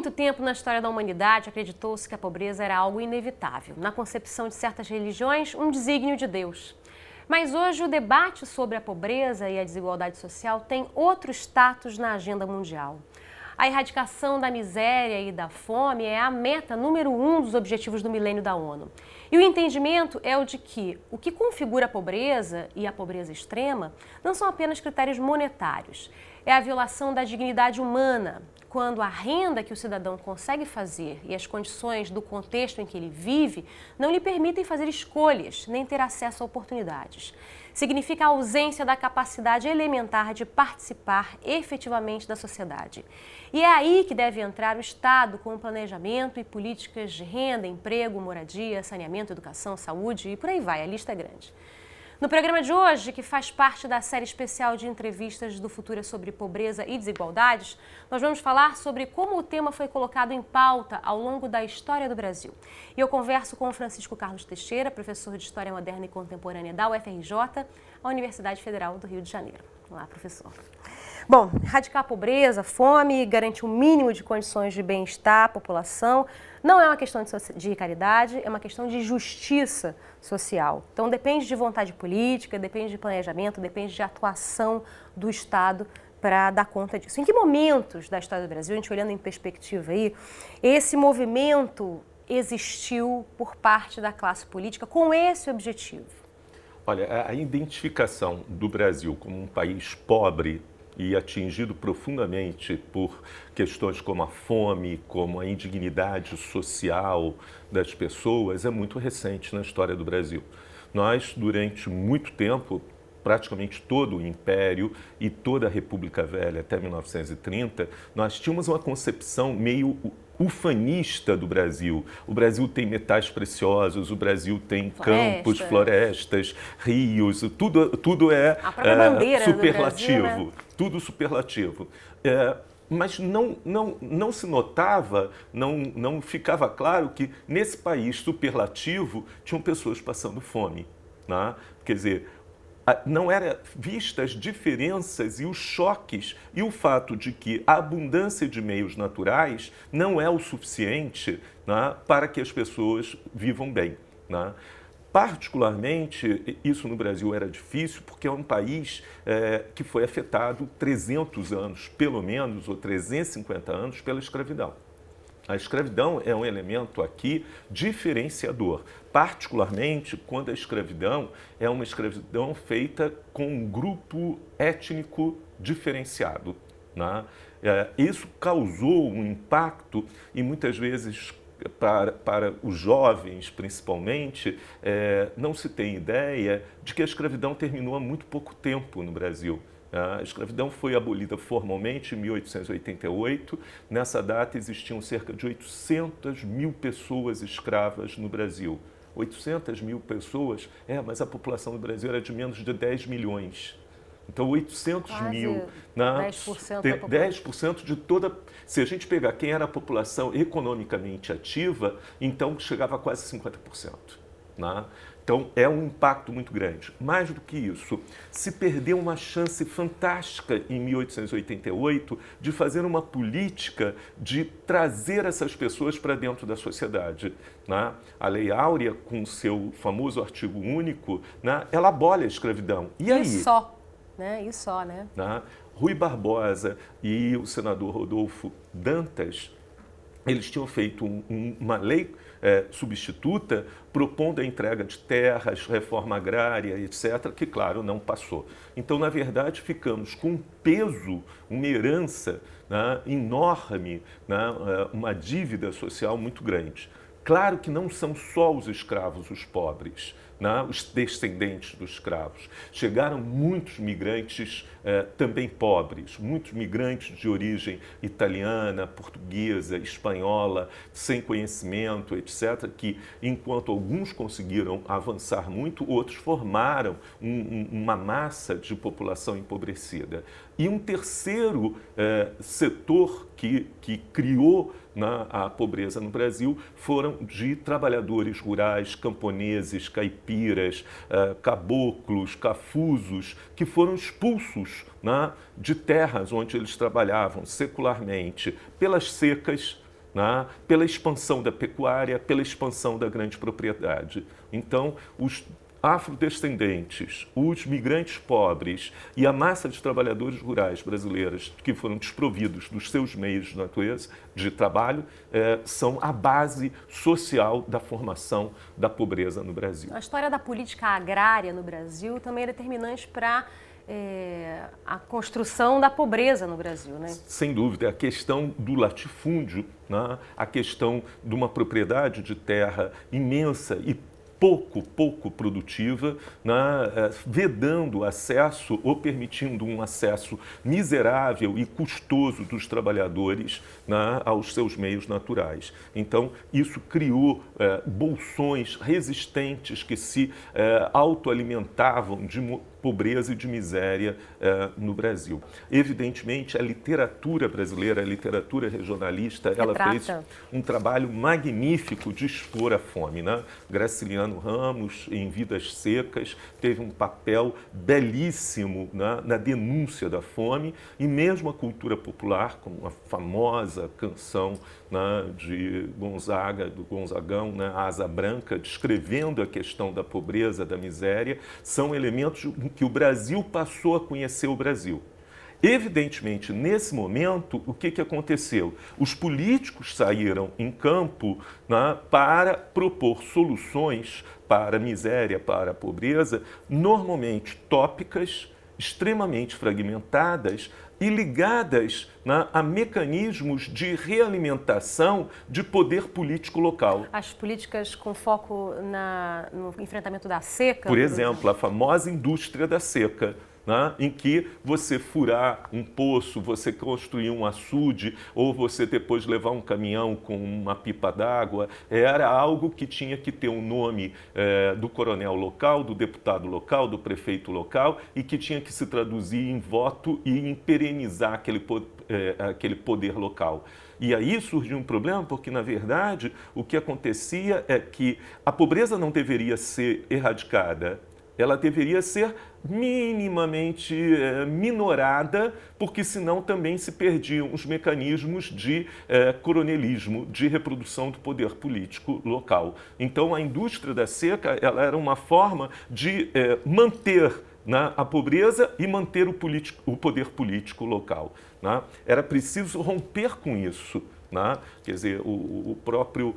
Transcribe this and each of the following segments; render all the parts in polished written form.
muito tempo na história da humanidade, acreditou-se que a pobreza era algo inevitável. Na concepção de certas religiões, um desígnio de Deus. Mas hoje o debate sobre a pobreza e a desigualdade social tem outro status na agenda mundial. A erradicação da miséria e da fome é a meta número 1 dos Objetivos do Milênio da ONU. E o entendimento é o de que o que configura a pobreza e a pobreza extrema não são apenas critérios monetários. É a violação da dignidade humana, quando a renda que o cidadão consegue fazer e as condições do contexto em que ele vive não lhe permitem fazer escolhas nem ter acesso a oportunidades. Significa a ausência da capacidade elementar de participar efetivamente da sociedade. E é aí que deve entrar o Estado com o planejamento e políticas de renda, emprego, moradia, saneamento, educação, saúde e por aí vai, a lista é grande. No programa de hoje, que faz parte da série especial de entrevistas do Futura sobre pobreza e desigualdades, nós vamos falar sobre como o tema foi colocado em pauta ao longo da história do Brasil. E eu converso com o Francisco Carlos Teixeira, professor de História Moderna e Contemporânea da UFRJ, a Universidade Federal do Rio de Janeiro. Olá, professor. Bom, erradicar a pobreza, fome, garantir um mínimo de condições de bem-estar à população não é uma questão de caridade, é uma questão de justiça social. Então depende de vontade política, depende de planejamento, depende de atuação do Estado para dar conta disso. Em que momentos da história do Brasil, a gente olhando em perspectiva aí, esse movimento existiu por parte da classe política com esse objetivo? Olha, a identificação do Brasil como um país pobre e atingido profundamente por questões como a fome, como a indignidade social das pessoas, é muito recente na história do Brasil. Nós, durante muito tempo, praticamente todo o Império e toda a República Velha até 1930, nós tínhamos uma concepção meio ufanista do Brasil. O Brasil tem metais preciosos, o Brasil tem campos, florestas, rios, tudo é superlativo, Brasil, né? Tudo superlativo. Mas não se notava, não ficava claro que nesse país superlativo tinham pessoas passando fome, né? Quer dizer, não eram vistas as diferenças e os choques e o fato de que a abundância de meios naturais não é o suficiente, né, para que as pessoas vivam bem, né? Particularmente, isso no Brasil era difícil porque é um país que foi afetado 300 anos, pelo menos, ou 350 anos, pela escravidão. A escravidão é um elemento aqui diferenciador, particularmente quando a escravidão é uma escravidão feita com um grupo étnico diferenciado, né? Isso causou um impacto e muitas vezes para os jovens, principalmente, não se tem ideia de que a escravidão terminou há muito pouco tempo no Brasil. A escravidão foi abolida formalmente em 1888. Nessa data existiam cerca de 800 mil pessoas escravas no Brasil. 800 mil pessoas, mas a população do Brasil era de menos de 10 milhões. Então, 800 quase mil, 10% de toda... Se a gente pegar quem era a população economicamente ativa, então chegava a quase 50%. Né? Então, é um impacto muito grande. Mais do que isso, se perdeu uma chance fantástica em 1888 de fazer uma política de trazer essas pessoas para dentro da sociedade, né? A Lei Áurea, com seu famoso artigo único, né, ela abole a escravidão. E aí? E só, né? Rui Barbosa e o senador Rodolfo Dantas, eles tinham feito uma lei substituta propondo a entrega de terras, reforma agrária, etc., que, claro, não passou. Então, na verdade, ficamos com um peso, uma herança, né, enorme, né, uma dívida social muito grande. Claro que não são só os escravos os pobres, né, os descendentes dos escravos. Chegaram muitos migrantes também pobres, muitos migrantes de origem italiana, portuguesa, espanhola, sem conhecimento, etc., que, enquanto alguns conseguiram avançar muito, outros formaram uma massa de população empobrecida. E um terceiro setor que criou a pobreza no Brasil foram de trabalhadores rurais, camponeses, caipiras, caboclos, cafusos, que foram expulsos de terras onde eles trabalhavam secularmente pelas secas, né, pela expansão da pecuária, pela expansão da grande propriedade. Então, os afrodescendentes, os migrantes pobres e a massa de trabalhadores rurais brasileiros que foram desprovidos dos seus meios de natureza, de trabalho, são a base social da formação da pobreza no Brasil. A história da política agrária no Brasil também é determinante para a construção da pobreza no Brasil, né? Sem dúvida, a questão do latifúndio, né? A questão de uma propriedade de terra imensa e pouco produtiva, né, vedando acesso ou permitindo um acesso miserável e custoso dos trabalhadores, né, aos seus meios naturais. Então, isso criou bolsões resistentes que se autoalimentavam de pobreza e de miséria no Brasil. Evidentemente, a literatura brasileira, a literatura regionalista, ela fez um trabalho magnífico de expor a fome, né? Graciliano Ramos, em Vidas Secas, teve um papel belíssimo, né, na denúncia da fome, e mesmo a cultura popular, com a famosa canção, né, de Gonzaga, do Gonzagão, né, Asa Branca, descrevendo a questão da pobreza, da miséria, são elementos em que o Brasil passou a conhecer o Brasil. Evidentemente, nesse momento, o que aconteceu? Os políticos saíram em campo, né, para propor soluções para a miséria, para a pobreza, normalmente tópicas, extremamente fragmentadas e ligadas, né, a mecanismos de realimentação de poder político local. As políticas com foco no enfrentamento da seca? Por exemplo, a famosa indústria da seca, né, em que você furar um poço, você construir um açude, ou você depois levar um caminhão com uma pipa d'água, era algo que tinha que ter um nome do coronel local, do deputado local, do prefeito local, e que tinha que se traduzir em voto e em perenizar aquele poder local. E aí surgiu um problema, porque, na verdade, o que acontecia é que a pobreza não deveria ser erradicada, ela deveria ser minimamente minorada, porque senão também se perdiam os mecanismos de coronelismo, de reprodução do poder político local. Então, a indústria da seca, ela era uma forma de manter, né, a pobreza e manter o poder político local, né? Era preciso romper com isso. Né? Quer dizer, o próprio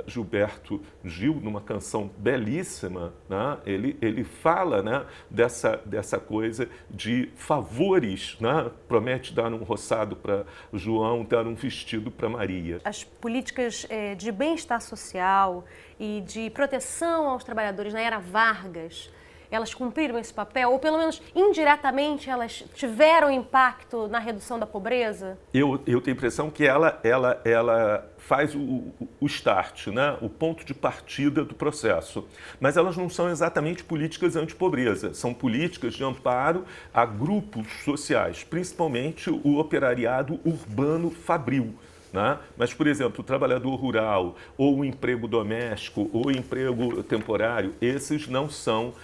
Gilberto Gil, numa canção belíssima, né, ele fala, né, dessa coisa de favores, né? Promete dar um roçado para João, dar um vestido para Maria. As políticas de bem-estar social e de proteção aos trabalhadores na era Vargas, elas cumpriram esse papel? Ou pelo menos indiretamente elas tiveram impacto na redução da pobreza? Eu tenho a impressão que ela faz o start, né? O ponto de partida do processo. Mas elas não são exatamente políticas anti-pobreza, são políticas de amparo a grupos sociais, principalmente o operariado urbano fabril. Né? Mas, por exemplo, o trabalhador rural, ou o emprego doméstico, ou o emprego temporário, esses não são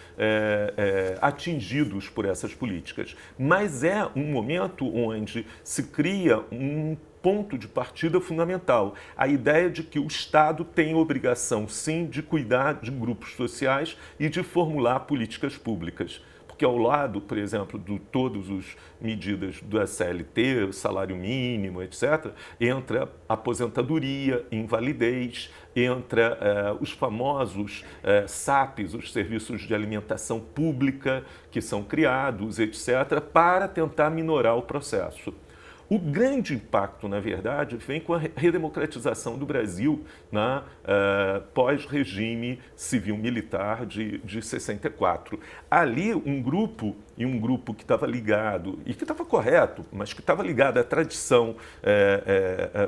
atingidos por essas políticas. Mas é um momento onde se cria um ponto de partida fundamental, a ideia de que o Estado tem obrigação, sim, de cuidar de grupos sociais e de formular políticas públicas. Porque ao lado, por exemplo, de todas as medidas da CLT, salário mínimo, etc., entra aposentadoria, invalidez, entra os famosos SAPs, os serviços de alimentação pública que são criados, etc., para tentar minorar o processo. O grande impacto, na verdade, vem com a redemocratização do Brasil na pós-regime civil-militar de 64. Ali, um grupo que estava ligado, e que estava correto, mas que estava ligado à tradição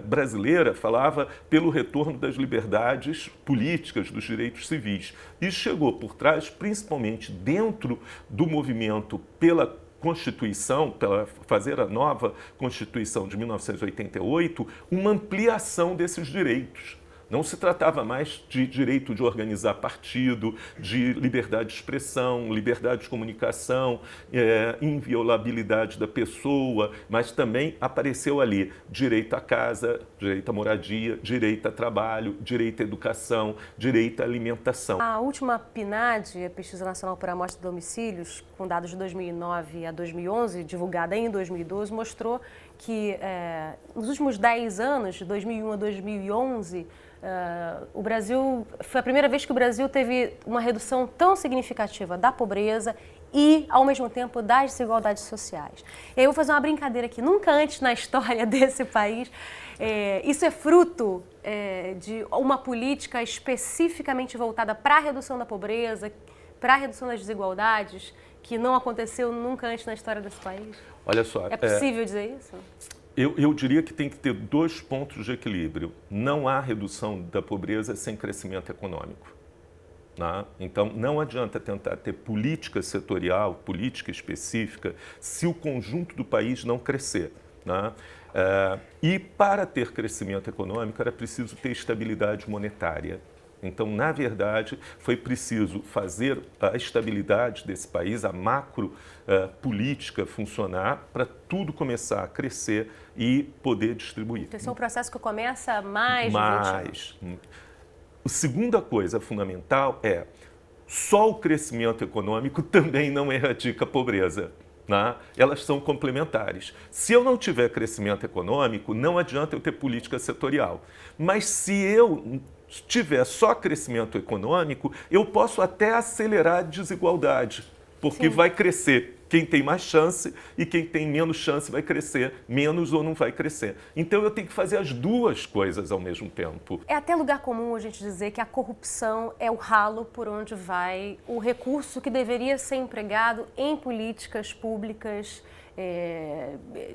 brasileira, falava pelo retorno das liberdades políticas, dos direitos civis. E chegou por trás, principalmente dentro do movimento pela Constituição, pela fazer a nova Constituição de 1988, uma ampliação desses direitos. Não se tratava mais de direito de organizar partido, de liberdade de expressão, liberdade de comunicação, inviolabilidade da pessoa, mas também apareceu ali direito à casa, direito à moradia, direito a trabalho, direito à educação, direito à alimentação. A última PNAD, a Pesquisa Nacional por Amostra de Domicílios, com dados de 2009 a 2011, divulgada em 2012, mostrou que nos últimos 10 anos, de 2001 a 2011, o Brasil, foi a primeira vez que o Brasil teve uma redução tão significativa da pobreza e, ao mesmo tempo, das desigualdades sociais. E aí eu vou fazer uma brincadeira aqui. Nunca antes na história desse país, isso é fruto de uma política especificamente voltada para a redução da pobreza, para a redução das desigualdades, que não aconteceu nunca antes na história desse país? Olha só. É possível dizer isso? Eu diria que tem que ter 2 pontos de equilíbrio. Não há redução da pobreza sem crescimento econômico. Né? Então, não adianta tentar ter política setorial, política específica, se o conjunto do país não crescer. Né? E para ter crescimento econômico era preciso ter estabilidade monetária. Então, na verdade, foi preciso fazer a estabilidade desse país, a macro política funcionar para tudo começar a crescer e poder distribuir. Então, esse é um processo que começa mais de 20 anos. A segunda coisa fundamental só o crescimento econômico também não erradica a pobreza. Né? Elas são complementares. Se eu não tiver crescimento econômico, não adianta eu ter política setorial. Mas se eu tiver só crescimento econômico, eu posso até acelerar a desigualdade, porque vai crescer quem tem mais chance e quem tem menos chance vai crescer menos ou não vai crescer. Então eu tenho que fazer as 2 coisas ao mesmo tempo. É até lugar comum a gente dizer que a corrupção é o ralo por onde vai o recurso que deveria ser empregado em políticas públicas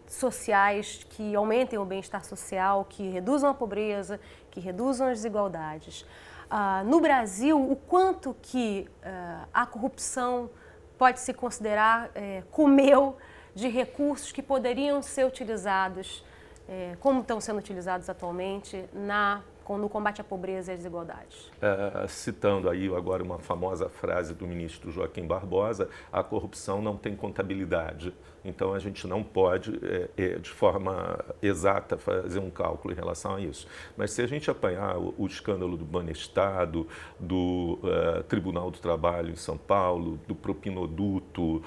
sociais que aumentem o bem-estar social, que reduzam a pobreza, que reduzam as desigualdades. No Brasil, o quanto que a corrupção pode se considerar comeu de recursos que poderiam ser utilizados, como estão sendo utilizados atualmente, no combate à pobreza e às desigualdades? Citando aí agora uma famosa frase do ministro Joaquim Barbosa, a corrupção não tem contabilidade. Então a gente não pode, de forma exata, fazer um cálculo em relação a isso. Mas se a gente apanhar o escândalo do Banestado, do Tribunal do Trabalho em São Paulo, do propinoduto,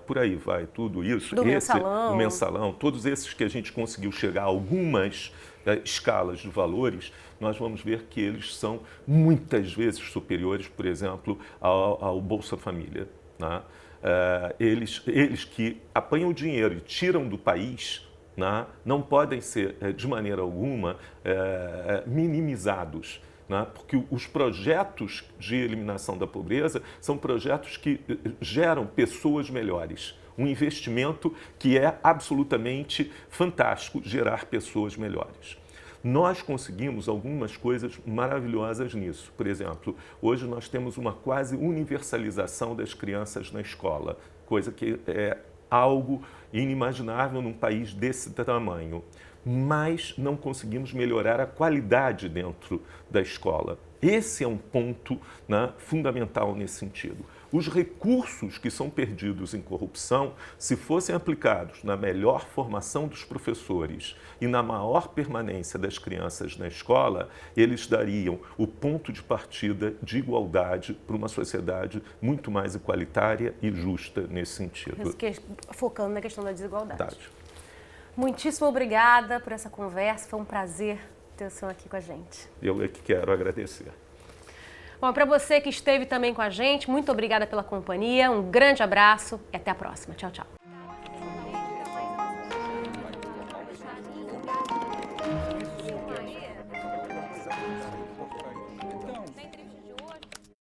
por aí vai, tudo isso. Do mensalão. O mensalão, todos esses que a gente conseguiu chegar a algumas escalas de valores, nós vamos ver que eles são muitas vezes superiores, por exemplo, ao Bolsa Família. Né? Eles que apanham o dinheiro e tiram do país, né, não podem ser, de maneira alguma, minimizados. Né? Porque os projetos de eliminação da pobreza são projetos que geram pessoas melhores. Um investimento que é absolutamente fantástico, gerar pessoas melhores. Nós conseguimos algumas coisas maravilhosas nisso. Por exemplo, hoje nós temos uma quase universalização das crianças na escola, coisa que é algo inimaginável num país desse tamanho. Mas não conseguimos melhorar a qualidade dentro da escola. Esse é um ponto, né, fundamental nesse sentido. Os recursos que são perdidos em corrupção, se fossem aplicados na melhor formação dos professores e na maior permanência das crianças na escola, eles dariam o ponto de partida de igualdade para uma sociedade muito mais igualitária e justa nesse sentido. Focando na questão da desigualdade. Muitíssimo obrigada por essa conversa, foi um prazer ter o senhor aqui com a gente. Eu é que quero agradecer. Bom, para você que esteve também com a gente, muito obrigada pela companhia, um grande abraço e até a próxima. Tchau, tchau.